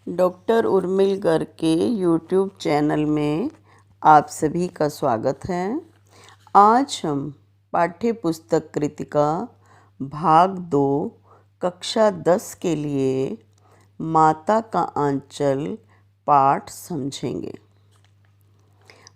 Doctor Urmil Garg के YouTube channel में आप सभी का स्वागत है। आज हम पाठ्य पुस्तक कृतिका भाग 2 कक्षा 10 के लिए माता का आंचल पाठ समझेंगे।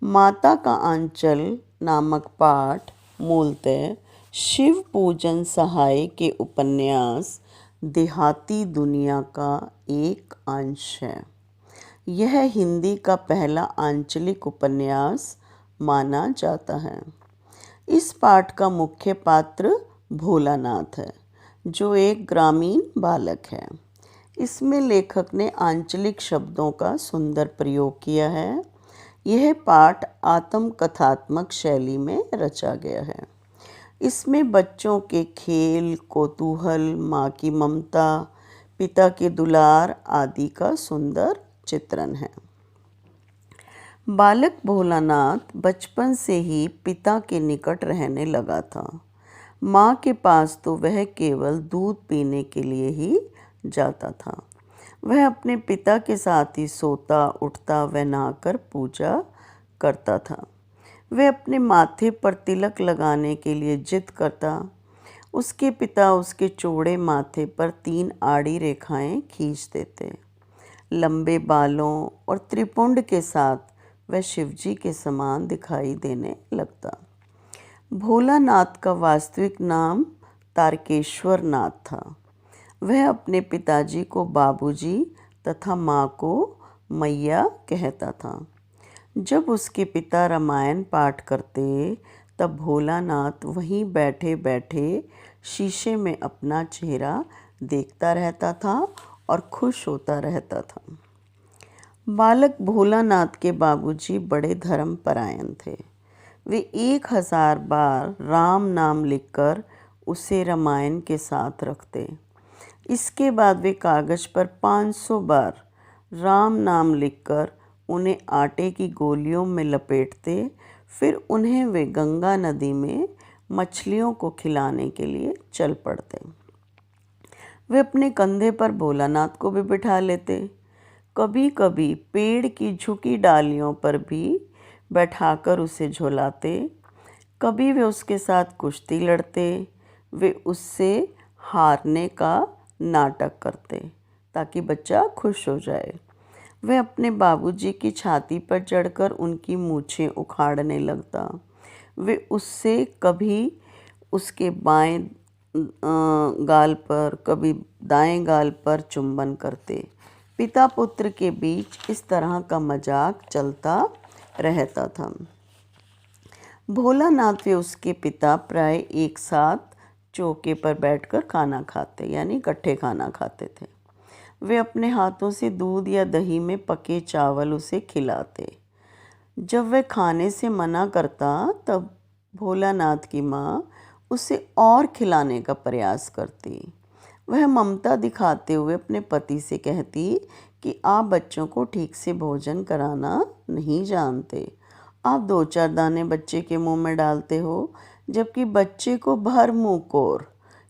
माता का आंचल नामक पाठ मूलतः शिव पूजन सहाय के उपन्यास देहाती दुनिया का एक अंश है। यह हिंदी का पहला आंचलिक उपन्यास माना जाता है। इस पाठ का मुख्य पात्र भोलानाथ है, जो एक ग्रामीण बालक है। इसमें लेखक ने आंचलिक शब्दों का सुंदर प्रयोग किया है। यह पाठ आत्मकथात्मक शैली में रचा गया है। इसमें बच्चों के खेल, कौतूहल, माँ की ममता, पिता के दुलार आदि का सुंदर चित्रण है। बालक भोलानाथ बचपन से ही पिता के निकट रहने लगा था। माँ के पास तो वह केवल दूध पीने के लिए ही जाता था। वह अपने पिता के साथ ही सोता, उठता व नहाकर पूजा करता था। वह अपने माथे पर तिलक लगाने के लिए जिद करता। उसके पिता उसके चौड़े माथे पर 3 आड़ी रेखाएं खींच देते। लंबे बालों और त्रिपुंड के साथ वह शिवजी के समान दिखाई देने लगता। भोलानाथ का वास्तविक नाम तारकेश्वर नाथ था। वह अपने पिताजी को बाबूजी तथा माँ को मैया कहता था। जब उसके पिता रामायण पाठ करते तब भोलानाथ वहीं बैठे बैठे शीशे में अपना चेहरा देखता रहता था और खुश होता रहता था। बालक भोलानाथ के बाबूजी बड़े धर्मपरायण थे। वे 1000 बार राम नाम लिखकर उसे रामायण के साथ रखते। इसके बाद वे कागज पर 500 बार राम नाम लिखकर उन्हें आटे की गोलियों में लपेटते। फिर उन्हें वे गंगा नदी में मछलियों को खिलाने के लिए चल पड़ते। वे अपने कंधे पर भोलानाथ को भी बिठा लेते। कभी कभी पेड़ की झुकी डालियों पर भी बैठाकर उसे झुलाते। कभी वे उसके साथ कुश्ती लड़ते। वे उससे हारने का नाटक करते ताकि बच्चा खुश हो जाए। वह अपने बाबूजी की छाती पर चढ़कर उनकी मूछें उखाड़ने लगता। वे उससे कभी उसके बाएं गाल पर, कभी दाएं गाल पर चुंबन करते। पिता पुत्र के बीच इस तरह का मजाक चलता रहता था। भोलानाथ व उसके पिता प्राय एक साथ चौके पर बैठकर खाना खाते, यानी इकट्ठे खाना खाते थे। वे अपने हाथों से दूध या दही में पके चावल उसे खिलाते। जब वह खाने से मना करता तब भोलानाथ की माँ उसे और खिलाने का प्रयास करती। वह ममता दिखाते हुए अपने पति से कहती कि आप बच्चों को ठीक से भोजन कराना नहीं जानते। आप 2-4 दाने बच्चे के मुंह में डालते हो, जबकि बच्चे को भर मुंह कोर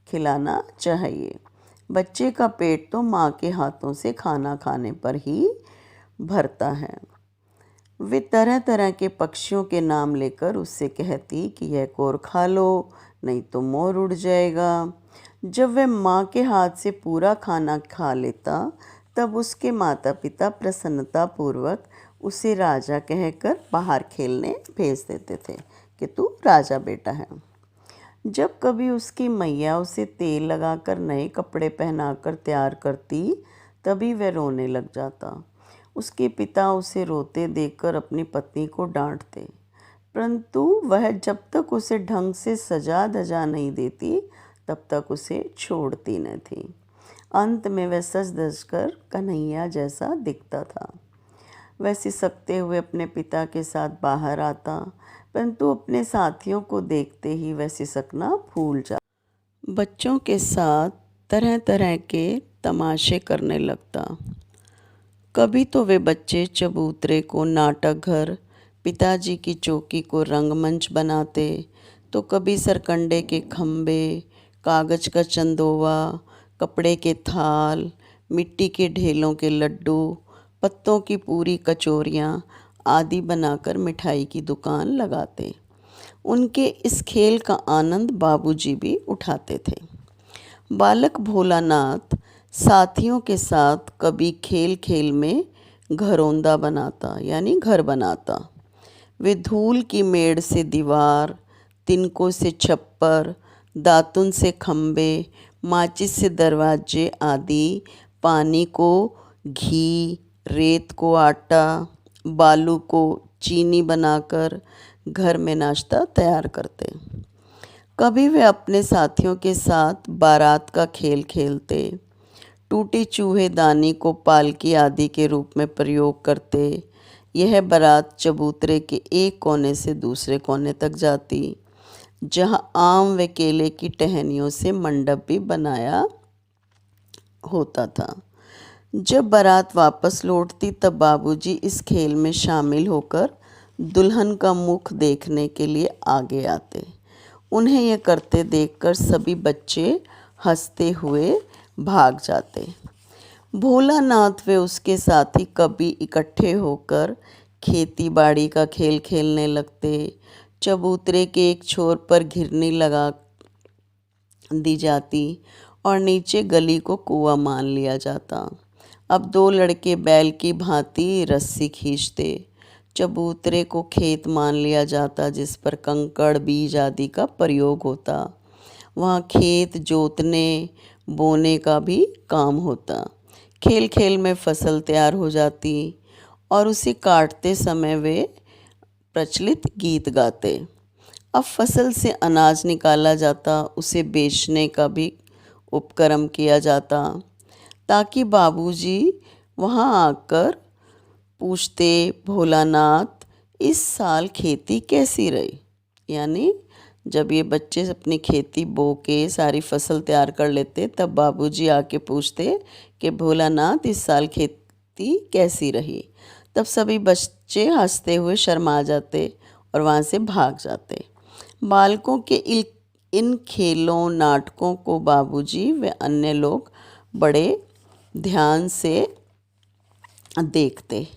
खिलाना चाहिए। बच्चे का पेट तो माँ के हाथों से खाना खाने पर ही भरता है। वे तरह तरह के पक्षियों के नाम लेकर उससे कहती कि यह कोर खा लो, नहीं तो मोर उड़ जाएगा। जब वह माँ के हाथ से पूरा खाना खा लेता तब उसके माता पिता प्रसन्नतापूर्वक उसे राजा कहकर बाहर खेलने भेज देते थे कि तू राजा बेटा है। जब कभी उसकी मैया उसे तेल लगाकर नए कपड़े पहनाकर तैयार करती तभी वह रोने लग जाता। उसके पिता उसे रोते देखकर अपनी पत्नी को डांटते, परंतु वह जब तक उसे ढंग से सजा धजा नहीं देती तब तक उसे छोड़ती न थी। अंत में वह सज धज कर कन्हैया जैसा दिखता था। वह सिसकते हुए अपने पिता के साथ बाहर आता, परंतु अपने साथियों को देखते ही वह सिसकना भूल जाता। बच्चों के साथ तरह तरह के तमाशे करने लगता। कभी तो वे बच्चे चबूतरे को नाटक घर, पिताजी की चौकी को रंगमंच बनाते, तो कभी सरकंडे के खम्भे, कागज का चंदोवा, कपड़े के थाल, मिट्टी के ढेलों के लड्डू, पत्तों की पूरी कचौरियाँ आदि बनाकर मिठाई की दुकान लगाते। उनके इस खेल का आनंद बाबूजी भी उठाते थे। बालक भोलानाथ साथियों के साथ कभी खेल खेल में घरौंदा बनाता यानी घर बनाता। वे धूल की मेड़ से दीवार, तिनकों से छप्पर, दातुन से खंबे, माचिस से दरवाजे आदि पानी को घी, रेत को आटा, बालू को चीनी बनाकर घर में नाश्ता तैयार करते। कभी वे अपने साथियों के साथ बारात का खेल खेलते, टूटी चूहेदानी को पालकी आदि के रूप में प्रयोग करते। यह बारात चबूतरे के एक कोने से दूसरे कोने तक जाती, जहां आम व केले की टहनियों से मंडप भी बनाया होता था। जब बारात वापस लौटती तब बाबूजी इस खेल में शामिल होकर दुल्हन का मुख देखने के लिए आगे आते। उन्हें यह करते देखकर सभी बच्चे हंसते हुए भाग जाते। भोलानाथ व उसके साथी कभी इकट्ठे होकर खेती बाड़ी का खेल खेलने लगते। चबूतरे के एक छोर पर घिरनी लगा दी जाती और नीचे गली को कुआं मान लिया जाता। अब दो लड़के बैल की भांति रस्सी खींचते। चबूतरे को खेत मान लिया जाता जिस पर कंकड़ बीज आदि का प्रयोग होता। वहाँ खेत जोतने बोने का भी काम होता। खेल खेल में फसल तैयार हो जाती और उसे काटते समय वे प्रचलित गीत गाते। अब फसल से अनाज निकाला जाता, उसे बेचने का भी उपक्रम किया जाता ताकि बाबूजी वहाँ आकर पूछते, भोलानाथ इस साल खेती कैसी रही। यानी जब ये बच्चे अपनी खेती बो के सारी फसल तैयार कर लेते तब बाबूजी आके पूछते कि भोलानाथ इस साल खेती कैसी रही। तब सभी बच्चे हंसते हुए शर्मा जाते और वहाँ से भाग जाते। बालकों के इन खेलों नाटकों को बाबूजी व अन्य लोग बड़े ध्यान से देखते।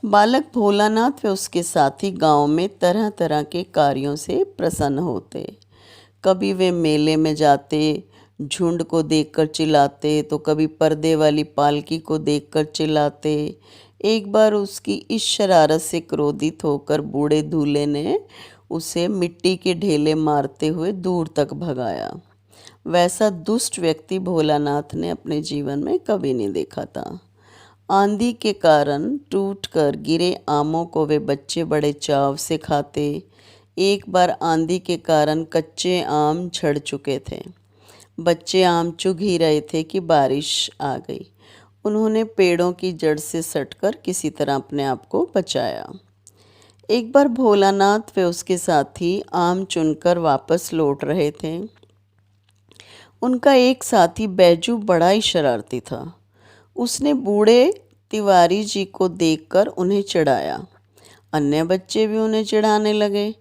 बालक भोलानाथ व उसके साथी गांव में तरह तरह के कार्यों से प्रसन्न होते। कभी वे मेले में जाते, झुंड को देखकर चिल्लाते, तो कभी पर्दे वाली पालकी को देखकर चिल्लाते। एक बार उसकी इस शरारत से क्रोधित होकर बूढ़े दूल्हे ने उसे मिट्टी के ढेले मारते हुए दूर तक भगाया। वैसा दुष्ट व्यक्ति भोलानाथ ने अपने जीवन में कभी नहीं देखा था। आंधी के कारण टूटकर गिरे आमों को वे बच्चे बड़े चाव से खाते। एक बार आंधी के कारण कच्चे आम झड़ चुके थे। बच्चे आम चुग ही रहे थे कि बारिश आ गई। उन्होंने पेड़ों की जड़ से सटकर किसी तरह अपने आप को बचाया। एक बार भोलानाथ व उसके साथी आम चुनकर वापस लौट रहे थे। उनका एक साथी बैजू बड़ा ही शरारती था। उसने बूढ़े तिवारी जी को देखकर उन्हें चिढ़ाया। अन्य बच्चे भी उन्हें चिढ़ाने लगे।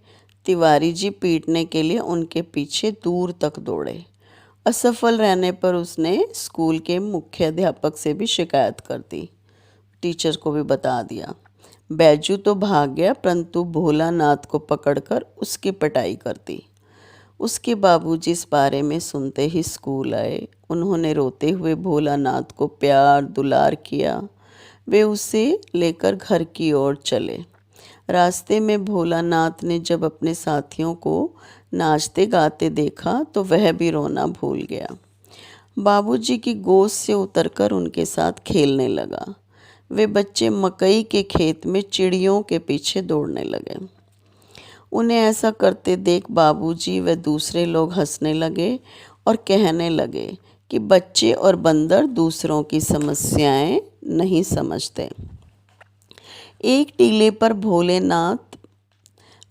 तिवारी जी पीटने के लिए उनके पीछे दूर तक दौड़े। असफल रहने पर उसने स्कूल के मुख्य अध्यापक से भी शिकायत कर दी, टीचर को भी बता दिया। बैजू तो भाग गया परंतु भोलानाथ को पकड़कर उसकी पिटाई कर दी। उसके बाबूजी इस बारे में सुनते ही स्कूल आए। उन्होंने रोते हुए भोलानाथ को प्यार दुलार किया। वे उसे लेकर घर की ओर चले। रास्ते में भोलानाथ ने जब अपने साथियों को नाचते गाते देखा तो वह भी रोना भूल गया। बाबूजी की गोद से उतरकर उनके साथ खेलने लगा। वे बच्चे मकई के खेत में चिड़ियों के पीछे दौड़ने लगे। उन्हें ऐसा करते देख बाबूजी व दूसरे लोग हंसने लगे और कहने लगे कि बच्चे और बंदर दूसरों की समस्याएं नहीं समझते। एक टीले पर भोलेनाथ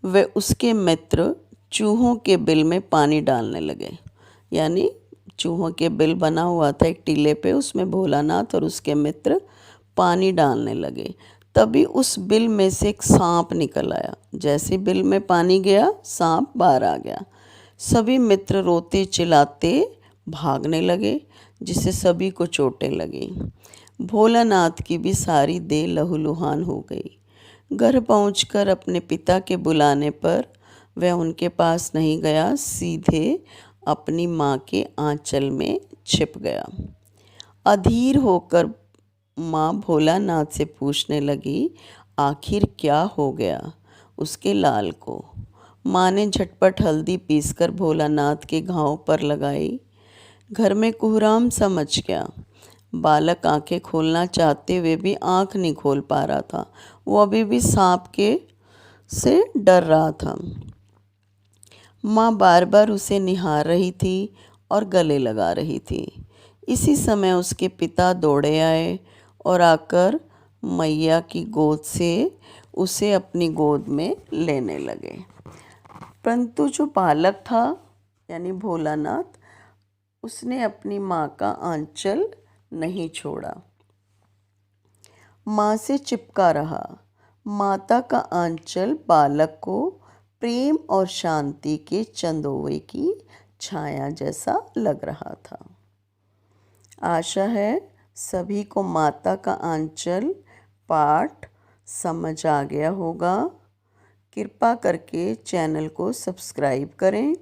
व उसके मित्र चूहों के बिल में पानी डालने लगे। यानी चूहों के बिल बना हुआ था एक टीले पे, उसमें भोलानाथ और उसके मित्र पानी डालने लगे। तभी उस बिल में से एक सांप निकल आया। जैसे बिल में पानी गया सांप बाहर आ गया। सभी मित्र रोते चिल्लाते भागने लगे। जिससे सभी को चोटें लगीं। भोलानाथ की भी सारी देह लहूलुहान हो गई। घर पहुंचकर अपने पिता के बुलाने पर वह उनके पास नहीं गया, सीधे अपनी माँ के आंचल में छिप गया। अधीर होकर माँ भोलानाथ से पूछने लगी, आखिर क्या हो गया उसके लाल को। माँ ने झटपट हल्दी पीसकर भोलानाथ के घाव पर लगाई। घर में कोहराम सा मच गया। बालक आंखें खोलना चाहते हुए भी आंख नहीं खोल पा रहा था। वो अभी भी सांप के से डर रहा था। माँ बार बार उसे निहार रही थी और गले लगा रही थी। इसी समय उसके पिता दौड़े आए और आकर मैया की गोद से उसे अपनी गोद में लेने लगे। परंतु जो बालक था यानी भोलानाथ, उसने अपनी माँ का आंचल नहीं छोड़ा, माँ से चिपका रहा। माता का आंचल बालक को प्रेम और शांति के चंदोवे की छाया जैसा लग रहा था। आशा है सभी को माता का आंचल पाठ समझ आ गया होगा। कृपा करके चैनल को सब्सक्राइब करें